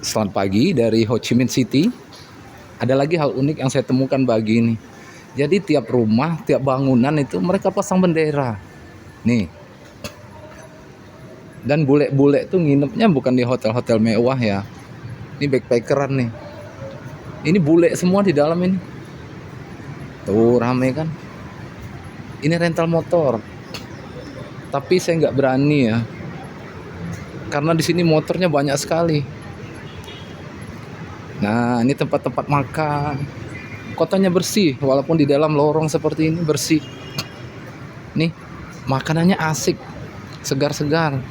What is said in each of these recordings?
Selamat pagi dari Ho Chi Minh City. Ada lagi hal unik yang saya temukan pagi ini. Jadi tiap rumah, tiap bangunan itu mereka pasang bendera. Nih. Dan bule-bule tuh nginepnya bukan di hotel-hotel mewah ya. Ini backpackeran nih. Ini bule semua di dalam ini. Tuh rame kan. Ini rental motor. Tapi saya nggak berani ya. Karena di sini motornya banyak sekali. Nah, ini tempat-tempat makan. Kotanya bersih, walaupun di dalam lorong seperti ini bersih. Nih, makanannya asik, segar-segar.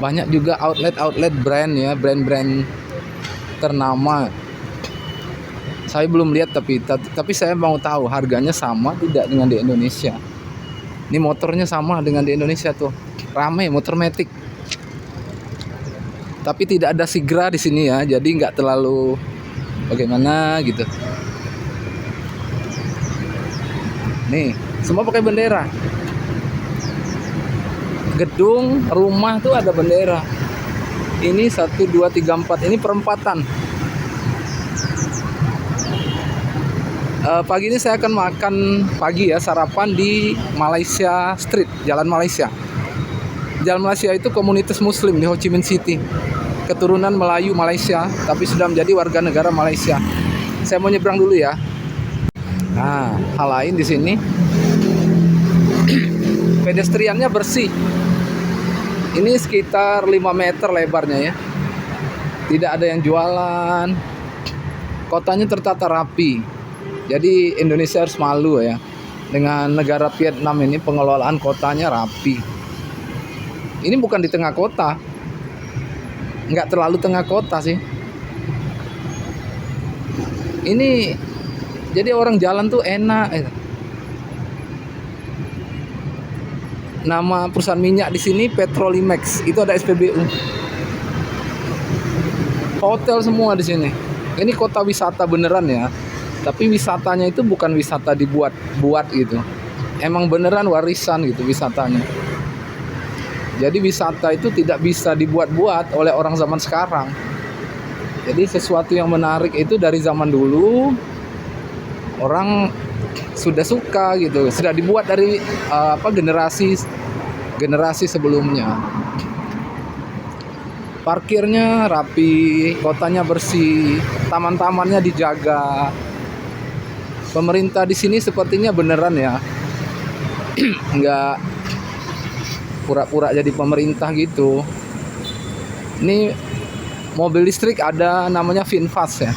Banyak juga outlet brand ya, brand-brand ternama. Saya belum lihat tapi saya mau tahu harganya sama tidak dengan di Indonesia. Ini motornya sama dengan di Indonesia tuh. Rame, motor matic. Tapi tidak ada Sigra di sini ya, jadi nggak terlalu bagaimana gitu. Nih, semua pakai bendera. Gedung, rumah tuh ada bendera. Ini 1, 2, 3, 4. Ini perempatan. Pagi ini saya akan makan pagi ya, sarapan di Malaysia Street, Jalan Malaysia. Jalan Malaysia itu komunitas Muslim di Ho Chi Minh City. Keturunan Melayu Malaysia, tapi sudah menjadi warga negara Malaysia. Saya mau nyebrang dulu ya. Nah, hal lain di sini, pedestriannya bersih. Ini sekitar 5 meter lebarnya ya. Tidak ada yang jualan. Kotanya tertata rapi. Jadi Indonesia harus malu ya. Dengan negara Vietnam ini pengelolaan kotanya rapi. Ini bukan di tengah kota. Nggak terlalu tengah kota sih. Ini jadi orang jalan tuh enak. Nama perusahaan minyak di sini Petrolimex. Itu ada SPBU. Hotel semua di sini. Ini kota wisata beneran ya. Tapi wisatanya itu bukan wisata dibuat-buat gitu. Emang beneran warisan gitu wisatanya. Jadi wisata itu tidak bisa dibuat-buat oleh orang zaman sekarang. Jadi sesuatu yang menarik itu dari zaman dulu orang sudah suka gitu, sudah dibuat dari generasi sebelumnya. Parkirnya rapi, kotanya bersih, taman-tamannya dijaga. Pemerintah di sini sepertinya beneran ya, nggak pura-pura jadi pemerintah gitu. Ini mobil listrik ada namanya VinFast ya,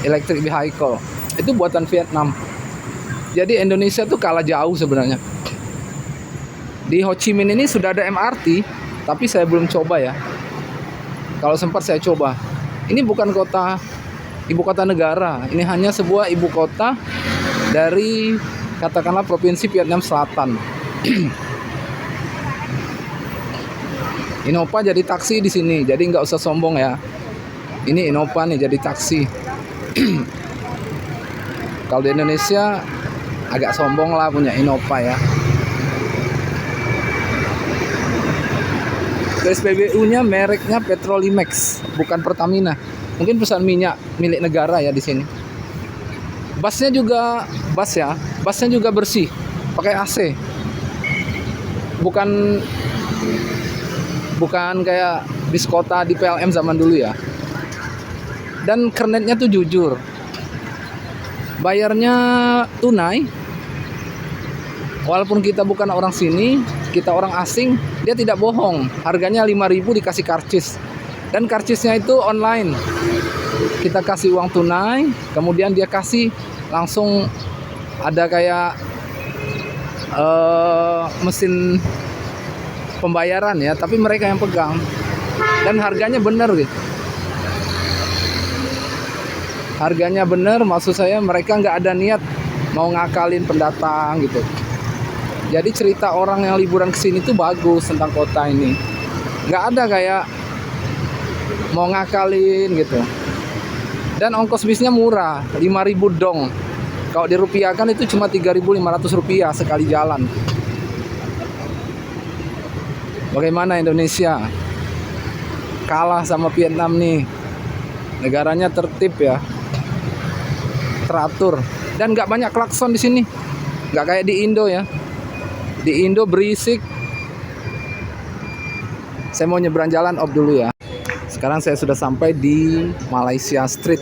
electric vehicle. Itu buatan Vietnam. Jadi Indonesia tuh kalah jauh sebenarnya. Di Ho Chi Minh ini sudah ada MRT, tapi saya belum coba ya. Kalau sempat saya coba. Ini bukan ibu kota negara. Ini hanya sebuah ibu kota dari katakanlah provinsi Vietnam Selatan. Innova jadi taksi di sini, jadi nggak usah sombong ya. Ini Innova nih jadi taksi. Kalau di Indonesia agak sombong lah punya Innova ya. SPBU-nya mereknya Petrolimex, bukan Pertamina. Mungkin perusahaan minyak milik negara ya di sini. Busnya juga bersih, pakai AC. Bukan kayak bis kota di PLM zaman dulu ya. Dan kernetnya tuh jujur. Bayarnya tunai. Walaupun kita bukan orang sini, kita orang asing, dia tidak bohong. Harganya 5.000 dikasih karcis. Dan karcisnya itu online. Kita kasih uang tunai, kemudian dia kasih langsung ada kayak mesin pembayaran ya, tapi mereka yang pegang dan harganya benar gitu. Harganya benar, maksud saya mereka nggak ada niat mau ngakalin pendatang gitu. Jadi cerita orang yang liburan ke sini tuh bagus tentang kota ini. Nggak ada kayak mau ngakalin gitu. Dan ongkos bisnya murah, 5.000 dong. Kalau dirupiahkan itu cuma 3.500 rupiah sekali jalan. Bagaimana Indonesia? kalah sama Vietnam nih. Negaranya tertib ya, teratur, dan nggak banyak klakson di sini. Nggak kayak di Indo ya. Di Indo berisik. Saya mau nyebrang jalan off dulu ya. Sekarang saya sudah sampai di Malaysia Street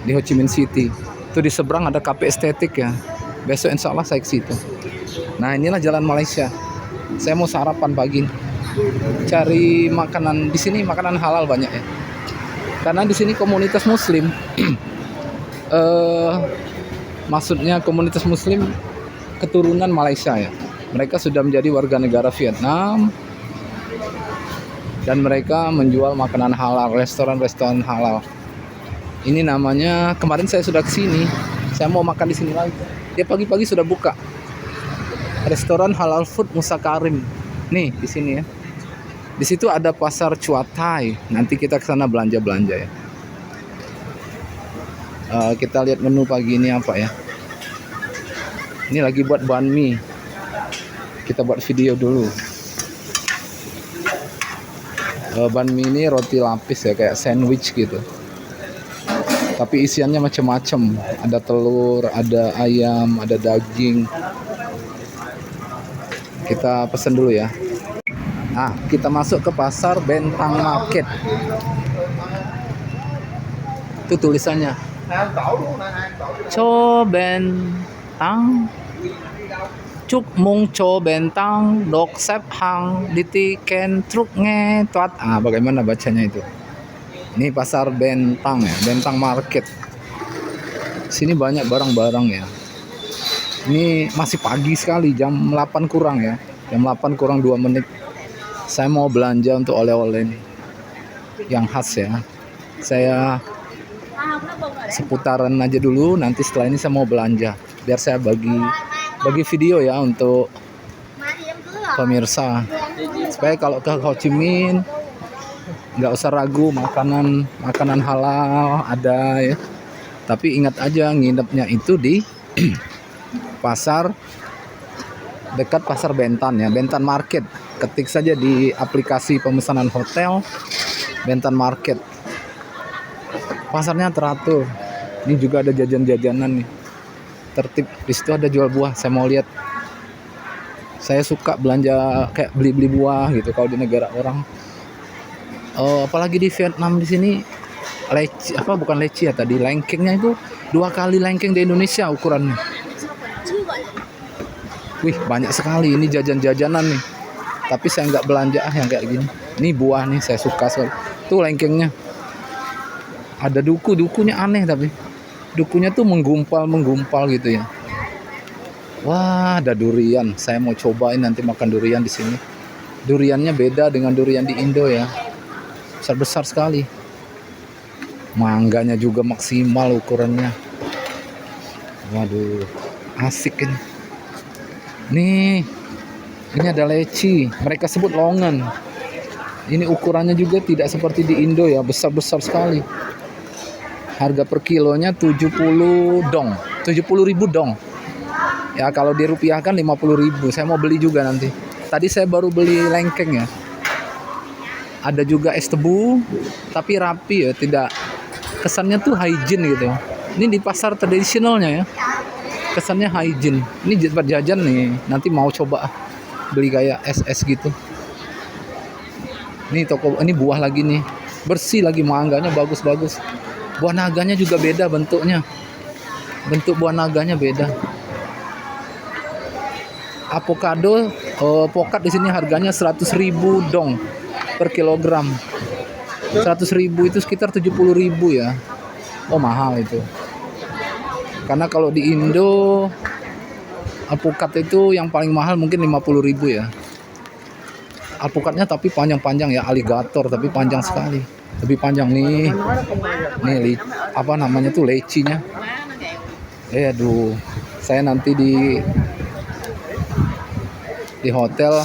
di Ho Chi Minh City. Itu di seberang ada kafe estetik ya. Besok insya Allah saya ke situ. Nah inilah jalan Malaysia. Saya mau sarapan pagi. Cari makanan di sini, makanan halal banyak ya. Karena di sini komunitas Muslim. Maksudnya komunitas Muslim keturunan Malaysia ya. Mereka sudah menjadi warga negara Vietnam dan mereka menjual makanan halal, restoran-restoran halal. Ini namanya, kemarin saya sudah kesini, saya mau makan di sini lagi. Dia pagi-pagi sudah buka. Restoran Halal Food Musa Karim. Nih di sini ya. Di situ ada pasar Chua Thai. Nanti kita ke sana belanja-belanja ya. Kita lihat menu pagi ini apa ya. Ini lagi buat banh mi. Kita buat video dulu. Banh mi ini roti lapis ya, kayak sandwich gitu. Tapi isiannya macam-macam. Ada telur, ada ayam, ada daging. Kita pesen dulu ya. Nah, kita masuk ke pasar Bentang Market. Itu tulisannya. Cho Bentang Chúc mung cho bentang dok sep hang diti ken truk nge tuat. Bagaimana bacanya itu? Ini pasar Bentang ya, Bentang Market. Sini banyak barang-barang ya. Ini masih pagi sekali, jam 8 kurang ya. Jam 8 kurang 2 menit. Saya mau belanja untuk oleh-oleh nih. Yang khas ya. Saya seputaran aja dulu, nanti setelah ini saya mau belanja. Biar saya bagi video ya untuk pemirsa, supaya kalau ke Ho Chi Minh nggak usah ragu, makanan halal ada ya. Tapi ingat aja nginepnya itu di pasar dekat pasar Bentan ya, Bentan Market. Ketik saja di aplikasi pemesanan hotel Bentan Market. Pasarnya teratur. Ini juga ada jajan-jajanan nih. Tertib. Di situ ada jual buah. Saya mau lihat. Saya suka belanja kayak beli-beli buah gitu kalau di negara orang. Apalagi di Vietnam di sini leci, bukan leci ya tadi, lengkengnya itu 2 kali lengkeng di Indonesia ukurannya. Wih, banyak sekali ini jajan-jajanan nih. Tapi saya nggak belanja yang kayak gini. Ini buah nih saya suka sekali. Tuh lengkengnya. Ada dukunya aneh tapi. Dukunya tuh menggumpal gitu ya. Wah, ada durian. Saya mau cobain nanti makan durian di sini. Duriannya beda dengan durian di Indo ya. Besar-besar sekali. Mangganya juga maksimal ukurannya. Waduh, asik ini. Ini ada leci. Mereka sebut longan. Ini ukurannya juga tidak seperti di Indo ya, besar-besar sekali. Harga per kilonya 70 dong, 70.000 dong. Ya kalau dirupiahkan 50.000. Saya mau beli juga nanti. Tadi saya baru beli lengkeng ya. Ada juga es tebu, tapi rapi ya, tidak kesannya tuh hygiene gitu. Ini di pasar tradisionalnya ya. Kesannya hygiene. Ini buat jajan nih. Nanti mau coba beli kayak es gitu. Ini toko, ini buah lagi nih. Bersih lagi, mangganya bagus-bagus. Buah naganya juga beda bentuknya. Bentuk buah naganya beda. Avocado pokat di sini harganya 100.000 dong per kilogram. 100.000 itu sekitar 70.000 ya. Oh, mahal itu. Karena kalau di Indo alpukat itu yang paling mahal mungkin 50.000 ya. Alpukatnya tapi panjang-panjang ya, aligator tapi panjang sekali. Lebih panjang nih. Nih apa namanya tuh, lecinya. Aduh, saya nanti di hotel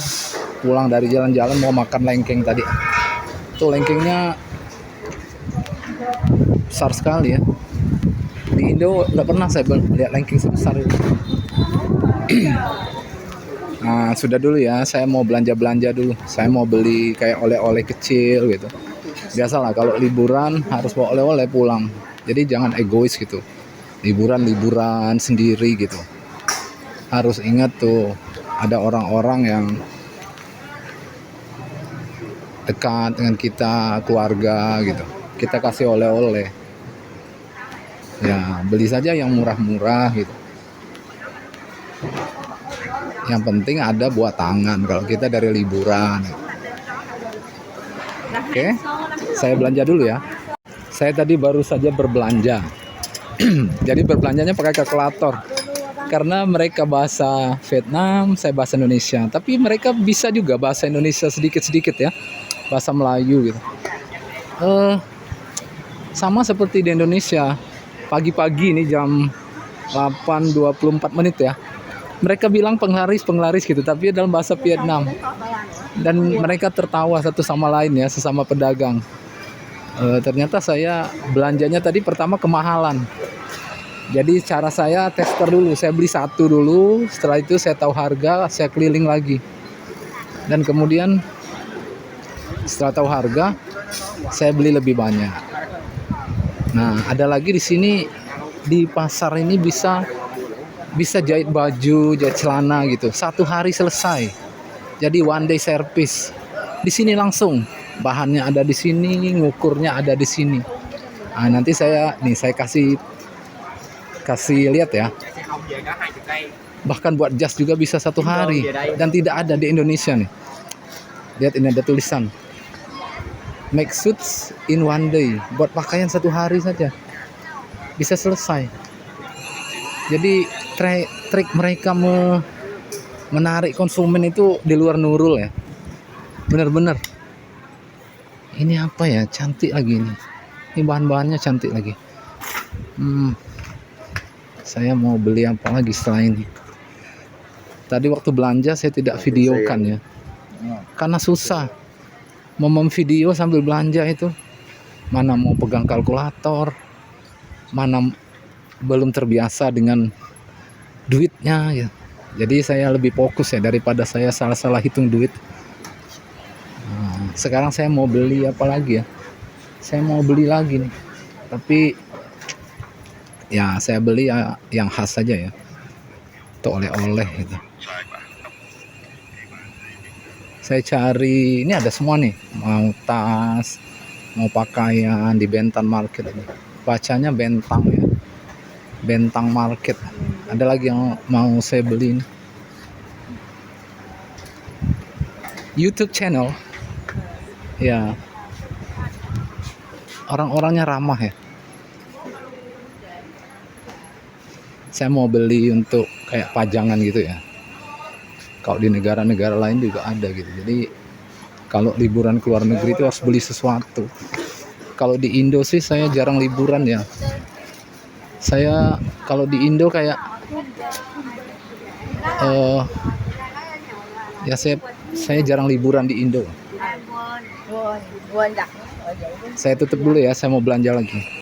pulang dari jalan-jalan mau makan lengkeng tadi. Tuh lengkengnya besar sekali ya. Di Indo nggak pernah saya lihat lengkeng sebesar itu. Nah, sudah dulu ya, saya mau belanja-belanja dulu. Saya mau beli kayak oleh-oleh kecil gitu. Biasalah kalau liburan harus bawa oleh-oleh pulang. Jadi jangan egois gitu. Liburan sendiri gitu. Harus ingat tuh ada orang-orang yang dekat dengan kita, keluarga gitu. Kita kasih oleh-oleh. Ya, beli saja yang murah-murah gitu. Yang penting ada buat tangan kalau kita dari liburan. Oke, saya belanja dulu ya. Saya tadi baru saja berbelanja. Jadi berbelanjanya pakai kalkulator. Karena mereka bahasa Vietnam, saya bahasa Indonesia. Tapi mereka bisa juga bahasa Indonesia sedikit-sedikit ya. Bahasa Melayu gitu. Sama seperti di Indonesia. Pagi-pagi ini jam 8.24 menit ya. Mereka bilang penglaris gitu, tapi dalam bahasa Vietnam. Dan mereka tertawa satu sama lain ya, sesama pedagang. Ternyata saya belanjanya tadi pertama kemahalan. Jadi cara saya tester dulu, saya beli satu dulu, setelah itu saya tahu harga, saya keliling lagi. Dan kemudian setelah tahu harga, saya beli lebih banyak. Nah, ada lagi di sini di pasar ini bisa jahit baju, jahit celana gitu. Satu hari selesai. Jadi one day service. Di sini langsung bahannya ada di sini, ngukurnya ada di sini. Nah, nanti saya kasih lihat ya. Bahkan buat jas juga bisa satu hari dan tidak ada di Indonesia nih. Lihat ini ada tulisan make suits in one day. Buat pakaian satu hari saja bisa selesai. Jadi trik mereka menarik konsumen itu di luar nurul ya. Bener-bener. Ini apa ya? Cantik lagi ini. Ini bahan-bahannya cantik lagi. Saya mau beli apa lagi setelah ini? Tadi waktu belanja saya tidak videokan ya. Karena susah. Mau memvideo sambil belanja itu. Mana mau pegang kalkulator. Mana belum terbiasa dengan duitnya ya. Jadi saya lebih fokus ya daripada saya salah-salah hitung duit. Nah, sekarang saya mau beli apa lagi ya? Saya mau beli lagi nih. Tapi ya saya beli ya yang khas saja ya. Untuk oleh-oleh gitu. Saya cari, ini ada semua nih. Mau tas, mau pakaian di Bentan Market ini. Bacanya Bentang ya. Bentang Market. Ada lagi yang mau saya beli ini. YouTube channel. Ya. Orang-orangnya ramah ya. Saya mau beli untuk kayak pajangan gitu ya. Kalau di negara-negara lain juga ada gitu. Jadi kalau liburan ke luar negeri itu harus beli sesuatu. Kalau di Indo sih saya jarang liburan ya. Saya kalau di Indo kayak ya saya jarang liburan di Indo. Saya tutup dulu ya, saya mau belanja lagi.